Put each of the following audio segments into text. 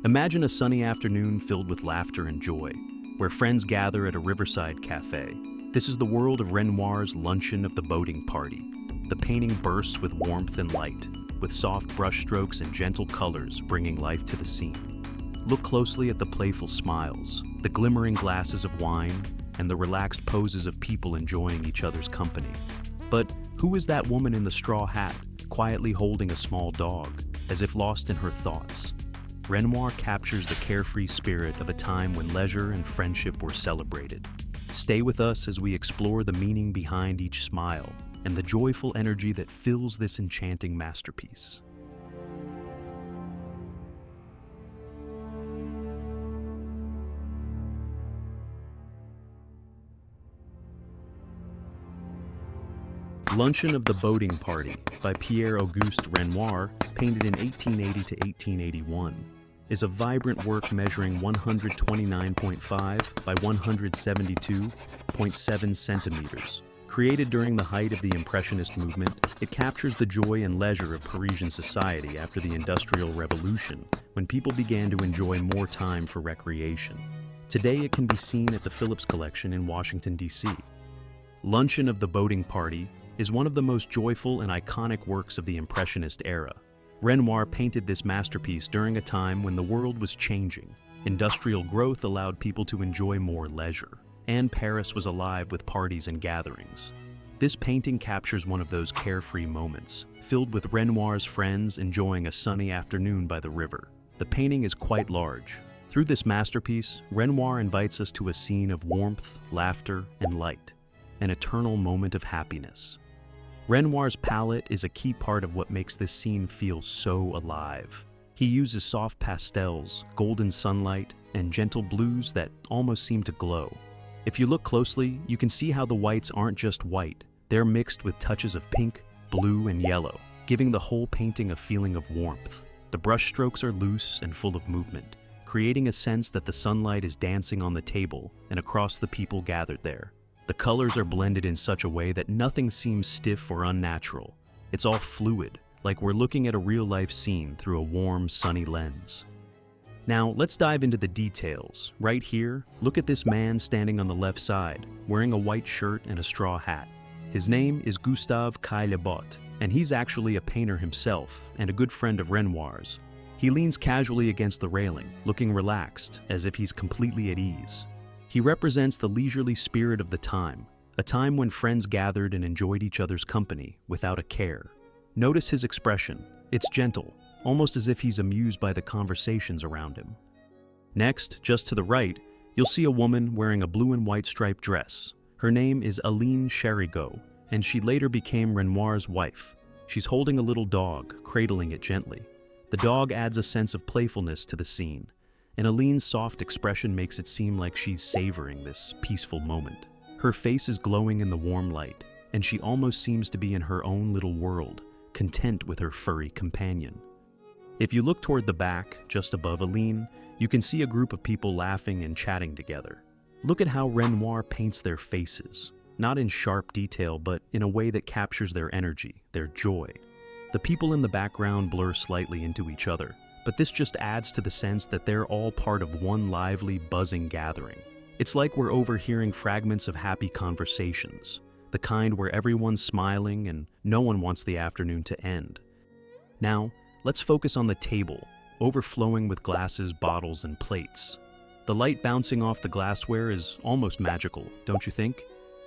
Imagine a sunny afternoon filled with laughter and joy, where friends gather at a riverside cafe. This is the world of Renoir's Luncheon of the Boating Party. The painting bursts with warmth and light, with soft brushstrokes and gentle colors bringing life to the scene. Look closely at the playful smiles, the glimmering glasses of wine, and the relaxed poses of people enjoying each other's company. But who is that woman in the straw hat, quietly holding a small dog, as if lost in her thoughts? Renoir captures the carefree spirit of a time when leisure and friendship were celebrated. Stay with us as we explore the meaning behind each smile and the joyful energy that fills this enchanting masterpiece. Luncheon of the Boating Party by Pierre-Auguste Renoir, painted in 1880 to 1881, is a vibrant work measuring 129.5 by 172.7 centimeters. Created during the height of the Impressionist movement, it captures the joy and leisure of Parisian society after the Industrial Revolution, when people began to enjoy more time for recreation. Today it can be seen at the Phillips Collection in Washington, D.C. Luncheon of the Boating Party is one of the most joyful and iconic works of the Impressionist era. Renoir painted this masterpiece during a time when the world was changing. Industrial growth allowed people to enjoy more leisure, and Paris was alive with parties and gatherings. This painting captures one of those carefree moments, filled with Renoir's friends enjoying a sunny afternoon by the river. The painting is quite large. Through this masterpiece, Renoir invites us to a scene of warmth, laughter, and light, an eternal moment of happiness. Renoir's palette is a key part of what makes this scene feel so alive. He uses soft pastels, golden sunlight, and gentle blues that almost seem to glow. If you look closely, you can see how the whites aren't just white. They're mixed with touches of pink, blue, and yellow, giving the whole painting a feeling of warmth. The brushstrokes are loose and full of movement, creating a sense that the sunlight is dancing on the table and across the people gathered there. The colors are blended in such a way that nothing seems stiff or unnatural. It's all fluid, like we're looking at a real-life scene through a warm, sunny lens. Now, let's dive into the details. Right here, look at this man standing on the left side, wearing a white shirt and a straw hat. His name is Gustave Caillebotte, and he's actually a painter himself and a good friend of Renoir's. He leans casually against the railing, looking relaxed, as if he's completely at ease. He represents the leisurely spirit of the time, a time when friends gathered and enjoyed each other's company without a care. Notice his expression. It's gentle, almost as if he's amused by the conversations around him. Next, just to the right, you'll see a woman wearing a blue and white striped dress. Her name is Aline Chérigot, and she later became Renoir's wife. She's holding a little dog, cradling it gently. The dog adds a sense of playfulness to the scene, and Aline's soft expression makes it seem like she's savoring this peaceful moment. Her face is glowing in the warm light, and she almost seems to be in her own little world, content with her furry companion. If you look toward the back, just above Aline, you can see a group of people laughing and chatting together. Look at how Renoir paints their faces, not in sharp detail, but in a way that captures their energy, their joy. The people in the background blur slightly into each other, but this just adds to the sense that they're all part of one lively, buzzing gathering. It's like we're overhearing fragments of happy conversations, the kind where everyone's smiling and no one wants the afternoon to end. Now, let's focus on the table, overflowing with glasses, bottles, and plates. The light bouncing off the glassware is almost magical, don't you think?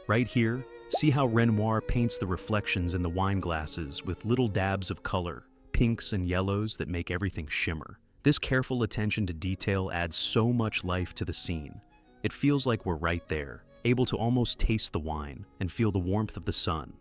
Right here, see how Renoir paints the reflections in the wine glasses with little dabs of color, pinks and yellows that make everything shimmer. This careful attention to detail adds so much life to the scene. It feels like we're right there, able to almost taste the wine and feel the warmth of the sun.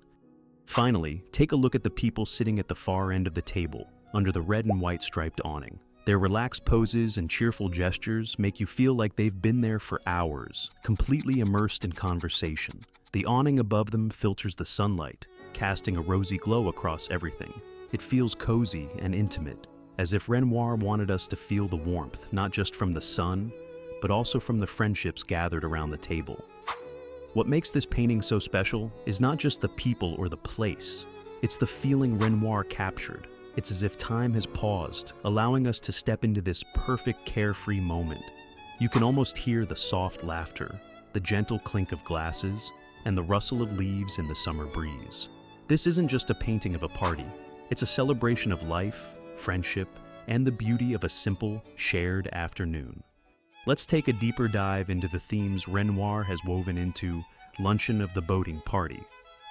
Finally, take a look at the people sitting at the far end of the table, under the red and white striped awning. Their relaxed poses and cheerful gestures make you feel like they've been there for hours, completely immersed in conversation. The awning above them filters the sunlight, casting a rosy glow across everything. It feels cozy and intimate, as if Renoir wanted us to feel the warmth, not just from the sun, but also from the friendships gathered around the table. What makes this painting so special is not just the people or the place, it's the feeling Renoir captured. It's as if time has paused, allowing us to step into this perfect carefree moment. You can almost hear the soft laughter, the gentle clink of glasses, and the rustle of leaves in the summer breeze. This isn't just a painting of a party. It's a celebration of life, friendship, and the beauty of a simple, shared afternoon. Let's take a deeper dive into the themes Renoir has woven into Luncheon of the Boating Party.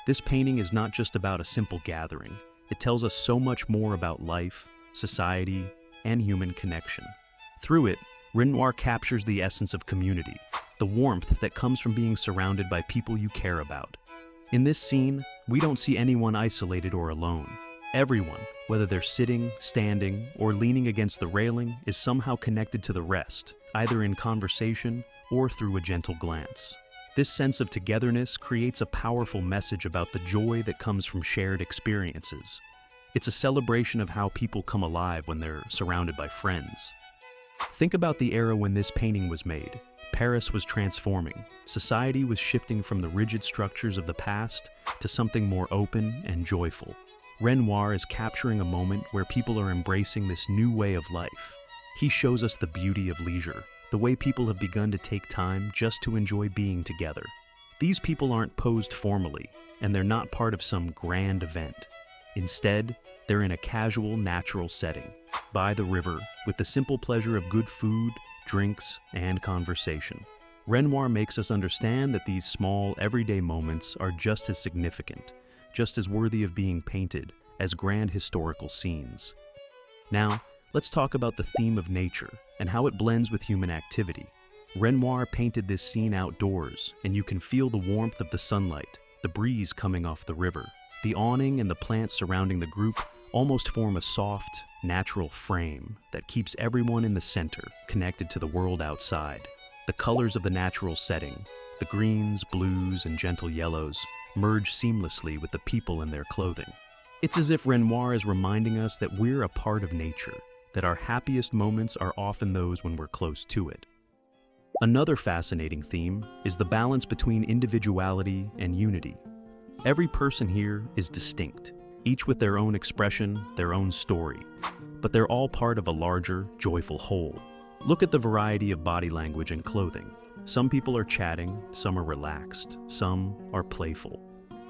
This painting is not just about a simple gathering. It tells us so much more about life, society, and human connection. Through it, Renoir captures the essence of community, the warmth that comes from being surrounded by people you care about. In this scene, we don't see anyone isolated or alone. Everyone, whether they're sitting, standing, or leaning against the railing, is somehow connected to the rest, either in conversation or through a gentle glance. This sense of togetherness creates a powerful message about the joy that comes from shared experiences. It's a celebration of how people come alive when they're surrounded by friends. Think about the era when this painting was made. Paris was transforming. Society was shifting from the rigid structures of the past to something more open and joyful. Renoir is capturing a moment where people are embracing this new way of life. He shows us the beauty of leisure, the way people have begun to take time just to enjoy being together. These people aren't posed formally, and they're not part of some grand event. Instead, they're in a casual, natural setting, by the river, with the simple pleasure of good food, drinks, and conversation. Renoir makes us understand that these small, everyday moments are just as significant, just as worthy of being painted as grand historical scenes. Now, let's talk about the theme of nature and how it blends with human activity. Renoir painted this scene outdoors, and you can feel the warmth of the sunlight, the breeze coming off the river. The awning and the plants surrounding the group almost form a soft, natural frame that keeps everyone in the center, connected to the world outside. The colors of the natural setting, the greens, blues, and gentle yellows, merge seamlessly with the people in their clothing. It's as if Renoir is reminding us that we're a part of nature, that our happiest moments are often those when we're close to it. Another fascinating theme is the balance between individuality and unity. Every person here is distinct, each with their own expression, their own story, but they're all part of a larger, joyful whole. Look at the variety of body language and clothing. Some people are chatting, some are relaxed, some are playful.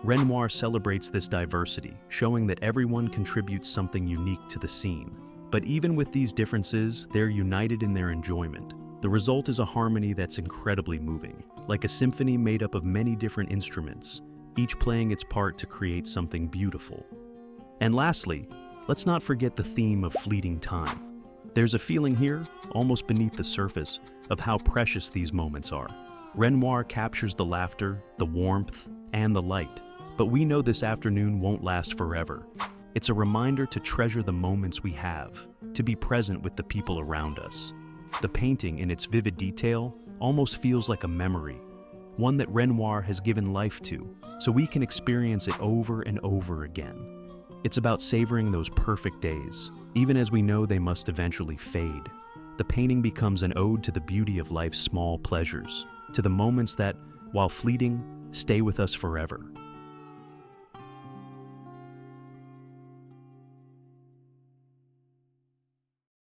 Renoir celebrates this diversity, showing that everyone contributes something unique to the scene. But even with these differences, they're united in their enjoyment. The result is a harmony that's incredibly moving, like a symphony made up of many different instruments, each playing its part to create something beautiful. And lastly, let's not forget the theme of fleeting time. There's a feeling here, almost beneath the surface, of how precious these moments are. Renoir captures the laughter, the warmth, and the light, but we know this afternoon won't last forever. It's a reminder to treasure the moments we have, to be present with the people around us. The painting, in its vivid detail, almost feels like a memory, one that Renoir has given life to, so we can experience it over and over again. It's about savoring those perfect days, even as we know they must eventually fade. The painting becomes an ode to the beauty of life's small pleasures, to the moments that, while fleeting, stay with us forever.